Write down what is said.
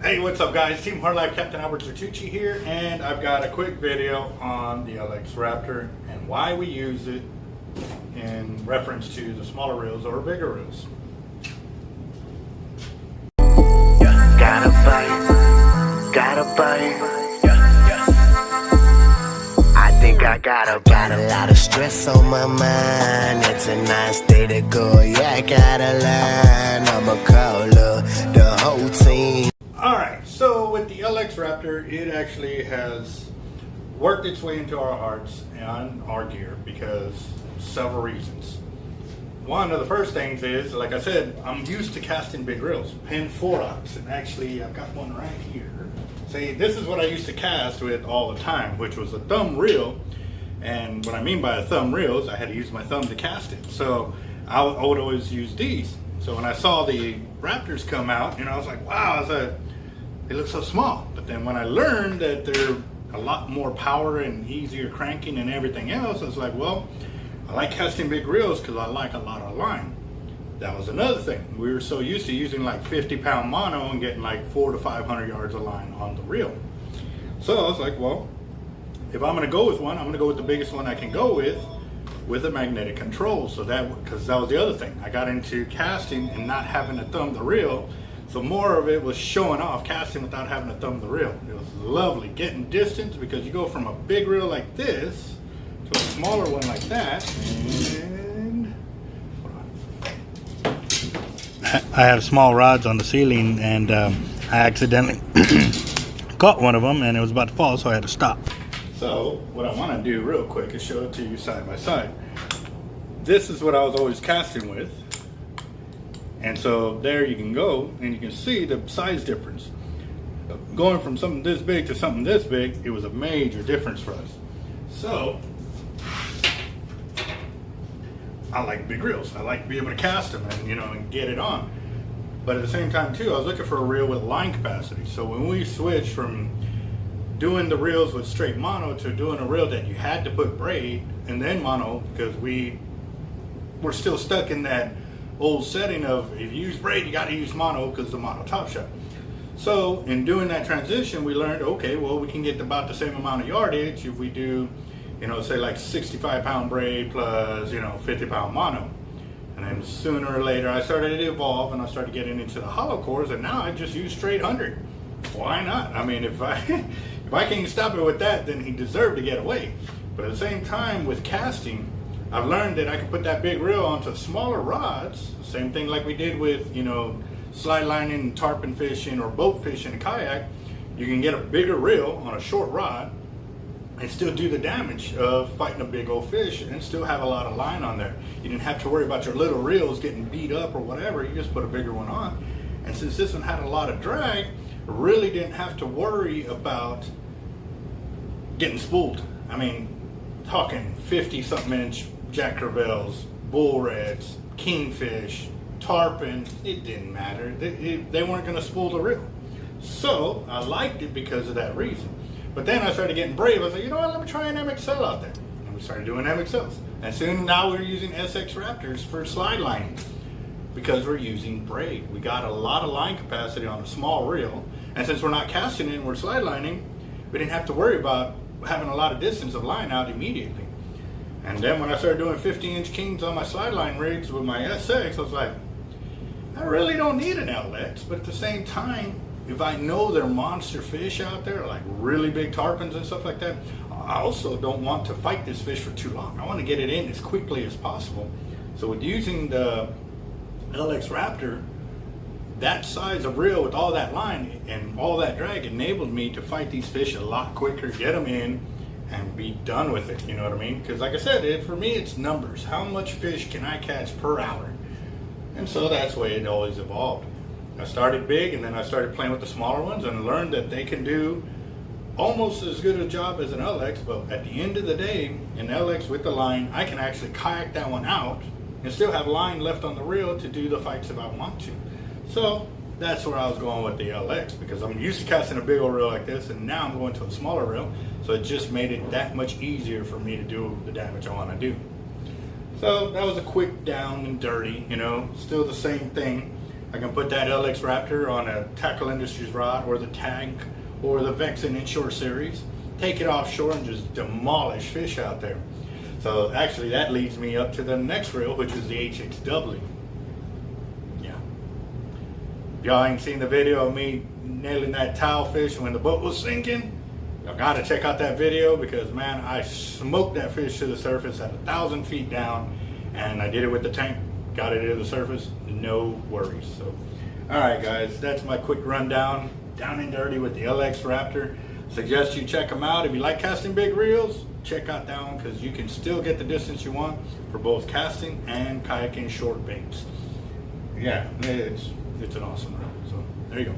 Hey, what's up guys? Team Hard Life Captain Albert here, and I've got a quick video on the LX Raptor and why we use it in reference to the smaller reels or bigger reels. Gotta bite. I think I got a lot of stress on my mind. It's a nice day to go. Yeah, I gotta line. I'ma call the whole team. Alright, so with the LX Raptor, it actually has worked its way into our hearts and our gear because several reasons. One of the first things is, like I said, I'm used to casting big reels, Penn 4-ox, and actually I've got one right here. See, this is what I used to cast with all the time, which was a thumb reel, and what I mean by a thumb reel is I had to use my thumb to cast it. So I would always use these. So when I saw the Raptors come out, I was like, wow, they look so small. But then when I learned that they're a lot more power and easier cranking and everything else, I was like, well, I like casting big reels because I like a lot of line. That was another thing. We were so used to using like 50-pound mono and getting like 400 to 500 yards of line on the reel. So I was like, well, if I'm going to go with one, I'm going to go with the biggest one I can go with a magnetic control. So because that was the other thing. I got into casting and not having to thumb the reel. So more of it was showing off casting without having to thumb the reel. It was lovely getting distance because you go from a big reel like this to a smaller one like that. And I had small rods on the ceiling, and I accidentally caught one of them, and it was about to fall, so I had to stop. So what I want to do real quick is show it to you side by side. This is what I was always casting with. And so there you can go and you can see the size difference. Going from something this big to something this big, it was a major difference for us. So I like big reels. I like to be able to cast them and and get it on. But at the same time too, I was looking for a reel with line capacity. So when we switched from doing the reels with straight mono to doing a reel that you had to put braid and then mono, because we're still stuck in that old setting of if you use braid, you got to use mono because the mono top shot. So in doing that transition, we learned, okay, well, we can get about the same amount of yardage if we do, say like 65-pound braid plus, 50-pound mono. And then sooner or later, I started to evolve and I started getting into the hollow cores, and now I just use straight 100. Why not? I mean, if I can't stop it with that, then he deserved to get away. But at the same time, with casting, I've learned that I can put that big reel onto smaller rods. Same thing like we did with, slide lining, tarpon fishing, or boat fishing and kayak. You can get a bigger reel on a short rod and still do the damage of fighting a big old fish and still have a lot of line on there. You didn't have to worry about your little reels getting beat up or whatever. You just put a bigger one on. And since this one had a lot of drag, really didn't have to worry about getting spooled. I mean, talking 50-something inch jack crevalles, bull reds, kingfish, tarpon, it didn't matter. They weren't going to spool the reel. So I liked it because of that reason. But then I started getting brave. I said, let me try an MXL out there. And we started doing MXLs. And soon now we're using SX Raptors for slide lining because we're using braid. We got a lot of line capacity on a small reel. And since we're not casting it and we're slide lining, we didn't have to worry about having a lot of distance of line out immediately. And then when I started doing 50-inch kings on my slide line rigs with my SX, I was like, I really don't need an LX. But at the same time, if I know there are monster fish out there, like really big tarpons and stuff like that, I also don't want to fight this fish for too long. I want to get it in as quickly as possible. So with using the LX Raptor, that size of reel with all that line and all that drag enabled me to fight these fish a lot quicker, get them in, and be done with it, you know what I mean? Because like I said, for me it's numbers. How much fish can I catch per hour? And so that's the way it always evolved. I started big and then I started playing with the smaller ones and learned that they can do almost as good a job as an LX, but at the end of the day, an LX with the line, I can actually kayak that one out and still have line left on the reel to do the fights if I want to. So that's where I was going with the LX, because I'm used to casting a big old reel like this, and now I'm going to a smaller reel, so it just made it that much easier for me to do the damage I want to do. So that was a quick down and dirty, still the same thing. I can put that LX Raptor on a Tackle Industries rod or the Tank or the Vexen Inshore series, take it offshore and just demolish fish out there. So actually that leads me up to the next reel, which is the HXW. Yeah. If y'all ain't seen the video of me nailing that towel fish when the boat was sinking, y'all gotta check out that video because man, I smoked that fish to the surface at 1,000 feet down, and I did it with the tank, got it to the surface, no worries. So, all right guys, that's my quick rundown, down and dirty with the LX Raptor. Suggest you check them out. If you like casting big reels, check out that one because you can still get the distance you want for both casting and kayaking short baits. Yeah, it's an awesome reel. So there you go.